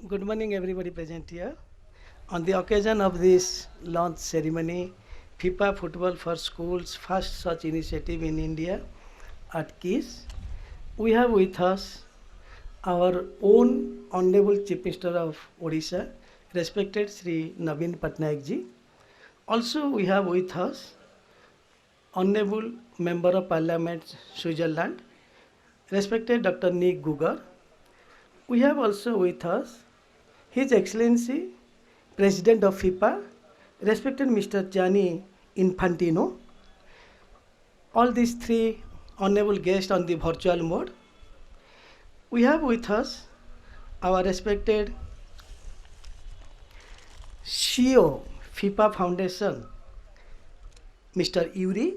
Good morning, everybody present here. On the occasion of this launch ceremony, FIFA Football for Schools, first such initiative in India at KISS, we have with us our own Honorable Chief Minister of Odisha, respected Sri Naveen Patnaik ji. Also, we have with us Honorable Member of Parliament, Switzerland, respected Dr. Nick Gugar. We have also with us His Excellency President of FIFA, respected Mr. Gianni Infantino. All these three honorable guests on the virtual mode. We have with us our respected CEO FIFA Foundation, Mr. Yuri.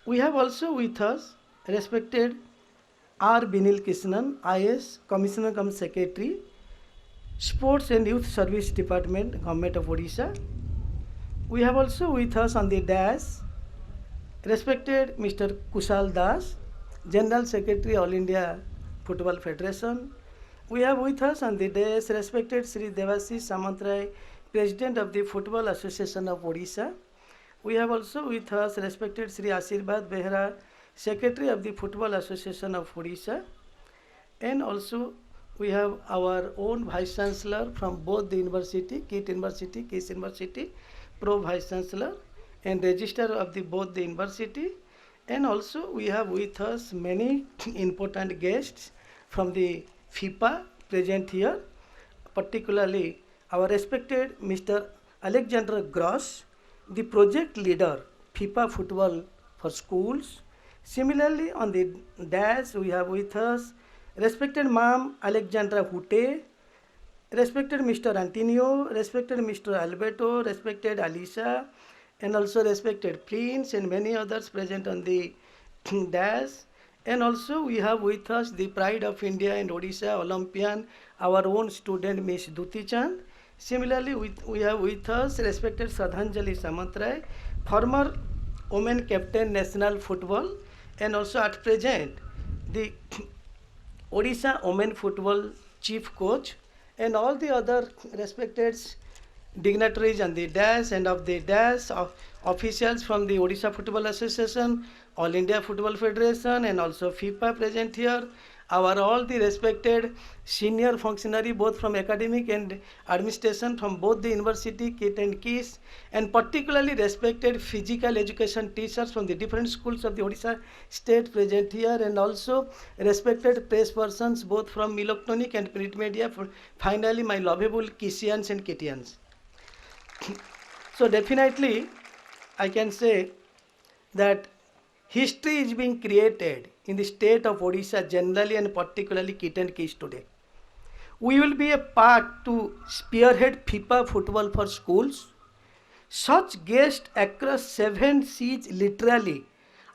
We have also with us respected R. Binil Krishnan, IS Commissioner cum Secretary, Sports and Youth Service Department, Government of Odisha. We have also with us on the dais respected Mr. Kushal Das, General Secretary, All India Football Federation. We have with us on the dais respected Sri Devashish Samantray, President of the Football Association of Odisha. We have also with us respected Sri Ashirvad Behra, Secretary of the Football Association of Odisha. And also we have our own Vice Chancellor from both the university, KIT University, KISS University, Pro Vice Chancellor, and Registrar of the both the university. And also we have with us many important guests from the FIFA present here, particularly our respected Mr. Alexander Gross, the project leader, FIFA Football for Schools. Similarly, on the dais we have with us respected Ma'am Alexandra Hute, respected Mr. Antonio, respected Mr. Alberto, respected Alicia, and also respected Prince and many others present on the dais. And also we have with us the pride of India and Odisha Olympian, our own student Miss Duti Chand. Similarly, we have with us respected Shraddhanjali Samantray, former women captain national football, and also at present the Odisha women football chief coach, and all the other respected dignitaries on the dais and of the dais of officials from the Odisha Football Association, All India Football Federation, and also FIFA present here. Our all the respected senior functionary both from academic and administration from both the university, KIT and KISS, and particularly respected physical education teachers from the different schools of the Odisha state present here, and also respected press persons both from electronic and print media. Finally, my lovable Kissians and Kitians. So definitely, I can say that history is being created in the state of Odisha generally and particularly KIT and KISS today. We will be a part to spearhead FIFA football for schools. Such guests across 7 seas literally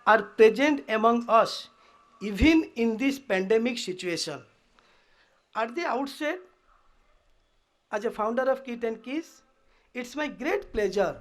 are present among us even in this pandemic situation. At the outset, as a founder of KIT and KISS, it's my great pleasure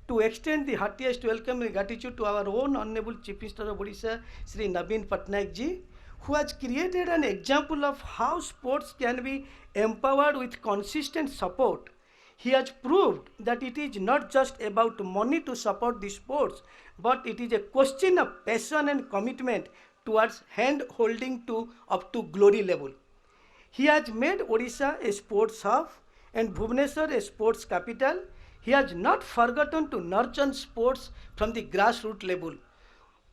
to extend the heartiest welcome and gratitude to our own Honorable Chief Minister of Odisha, Sri Naveen Patnaik ji, who has created an example of how sports can be empowered with consistent support. He has proved that it is not just about money to support the sports, but it is a question of passion and commitment towards hand holding to up to glory level. He has made Odisha a sports hub and Bhubaneswar a sports capital. He has not forgotten to nurture sports from the grassroots level.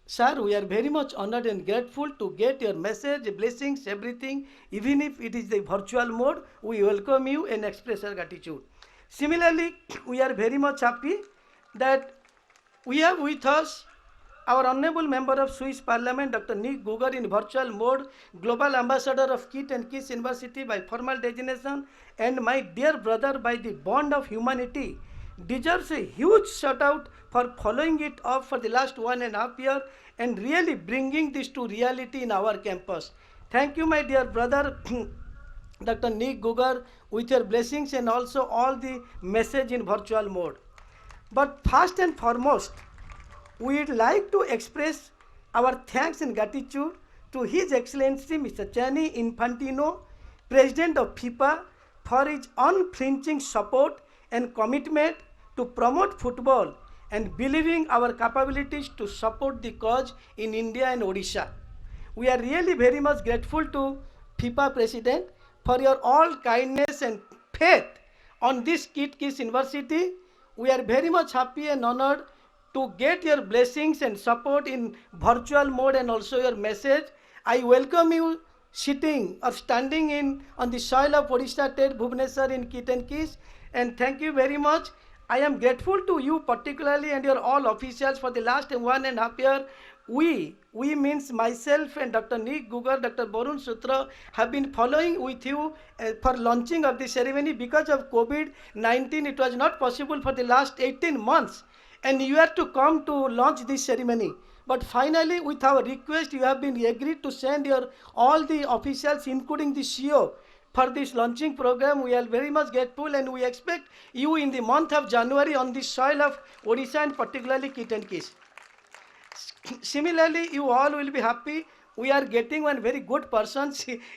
Sir, we are very much honored and grateful to get your message, blessings, everything. Even if it is the virtual mode, we welcome you and express our gratitude. Similarly, we are very much happy that we have with us our Honorable Member of Swiss Parliament, Dr. Nick Gugar, in virtual mode, Global Ambassador of KIT and KISS University by formal designation, and my dear brother by the bond of humanity, deserves a huge shout out for following it up for the last 1.5 years and really bringing this to reality in our campus. Thank you, my dear brother, Dr. Nick Gugar, with your blessings and also all the message in virtual mode. But first and foremost, we would like to express our thanks and gratitude to His Excellency Mr. Gianni Infantino, President of FIFA, for his unflinching support and commitment to promote football and believing our capabilities to support the cause in India and Odisha. We are really very much grateful to FIFA President for your all kindness and faith on this Kit Kiss University. We are very much happy and honored to get your blessings and support in virtual mode and also your message. I welcome you sitting or standing in on the soil of Odisha State, Bhubaneswar in Kit and Kiss, and thank you very much. I am grateful to you particularly and your all officials for the last 1.5 year. We means myself and Dr. Nick Gugar, Dr. Borun Sutra have been following with you for launching of the ceremony. Because of COVID-19, it was not possible for the last 18 months and you are to come to launch this ceremony. But finally, with our request, you have been agreed to send your all the officials, including the CEO, for this launching program. We are very much grateful and we expect you in the month of January on the soil of Odisha and particularly Kit and Kiss. Similarly, you all will be happy. We are getting one very good person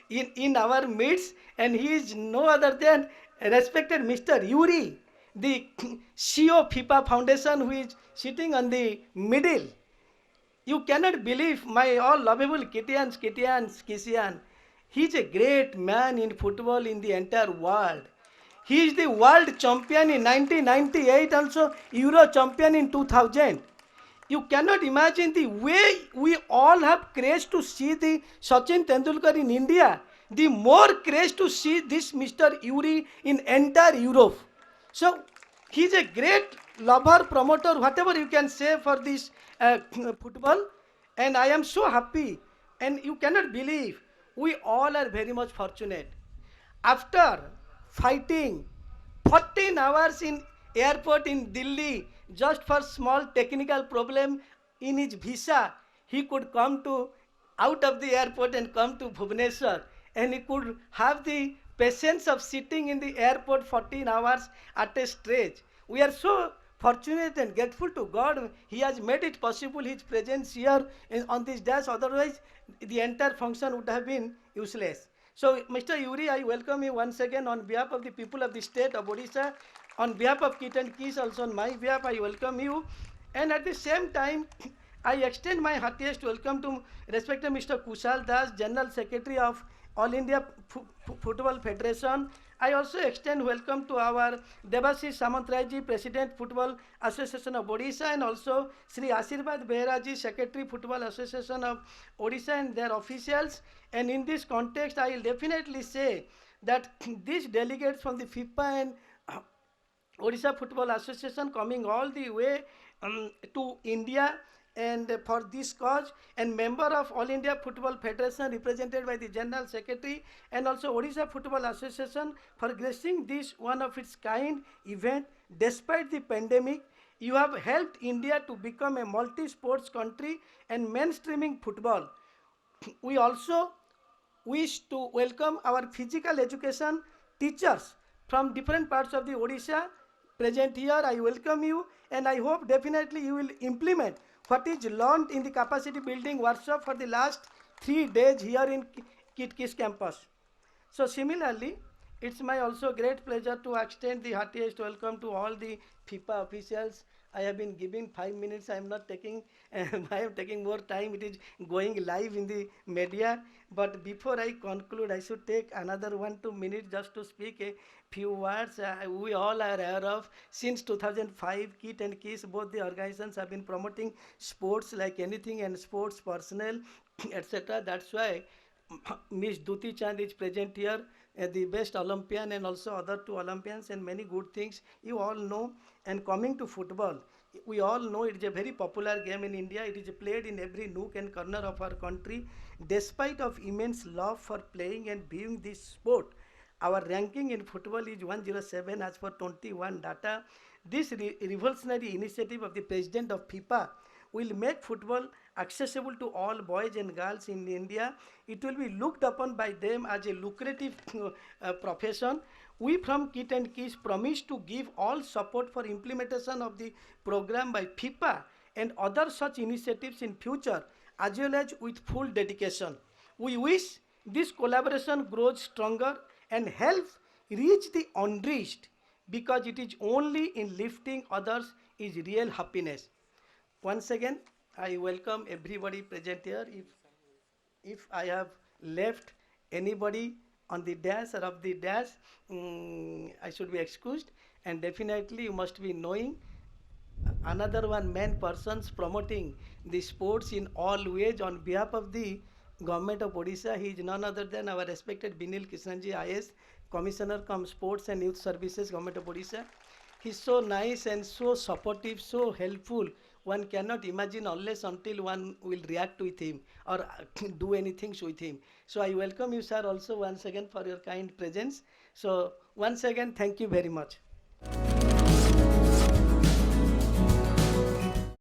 in our midst, and he is no other than respected Mr. Yuri, the CEO FIFA Foundation, who is sitting on the middle. You cannot believe my all lovable Kisian. He is a great man in football in the entire world. He is the world champion in 1998, also Euro champion in 2000. You cannot imagine the way we all have craze to see the Sachin Tendulkar in India, the more craze to see this Mr. Yuri in entire Europe. So he is a great lover, promoter, whatever you can say for this football. And I am so happy. And you cannot believe, we all are very much fortunate. After fighting 14 hours in airport in Delhi just for small technical problem in his visa, he could come to out of the airport and come to Bhubaneswar, and he could have the patience of sitting in the airport 14 hours at a stretch. We are so fortunate and grateful to God. He has made it possible his presence here on this dash. Otherwise, the entire function would have been useless. So, Mr. Yuri, I welcome you once again on behalf of the people of the state of Odisha. On behalf of Kit and Kiss, also on my behalf, I welcome you. And at the same time, I extend my heartiest welcome to respected Mr. Kushal Das, General Secretary of All India Football Federation. I also extend welcome to our Devashish Samantraji, President Football Association of Odisha, and also Sri Ashirvad Beheraji, Secretary Football Association of Odisha, and their officials. And in this context, I will definitely say that these delegates from the FIFA and Odisha Football Association coming all the way to India and for this cause, and member of All India Football Federation represented by the General Secretary, and also Odisha Football Association for gracing this one of its kind event. Despite the pandemic, you have helped India to become a multi-sports country and mainstreaming football. We also wish to welcome our physical education teachers from different parts of the Odisha present here. I welcome you, and I hope definitely you will implement what is learned in the capacity building workshop for the last 3 days here in Kit Kiss campus. So similarly, it's my also great pleasure to extend the heartiest welcome to all the FIFA officials. I have been given 5 minutes. I am not taking, I am taking more time. It is going live in the media. But before I conclude, I should take another 1-2 minutes just to speak a few words. We all are aware of, since 2005, Kit and Kiss, both the organizations have been promoting sports like anything and sports personnel, etc. That's why Miss Duti Chand is present here, the best Olympian, and also other 2 Olympians, and many good things you all know. And coming to football, we all know it is a very popular game in India. It is played in every nook and corner of our country. Despite of immense love for playing and viewing this sport, our ranking in football is 107 as per 21 data. This revolutionary initiative of the president of FIFA will make football accessible to all boys and girls in India. It will be looked upon by them as a lucrative profession. We from Kit and Kiss promise to give all support for implementation of the program by FIFA and other such initiatives in future, as well as with full dedication. We wish this collaboration grows stronger and helps reach the unreached, because it is only in lifting others is real happiness. Once again, I welcome everybody present here. If I have left anybody on the dash or of the dash, I should be excused. And definitely, you must be knowing another one man persons promoting the sports in all ways on behalf of the government of Odisha. He is none other than our respected Binil Kishanji IS, Commissioner come Sports and Youth Services, Government of Odisha. He's so nice and so supportive, so helpful. One cannot imagine unless until one will react with him or do anything with him. So I welcome you, sir, also once again for your kind presence. So once again, thank you very much.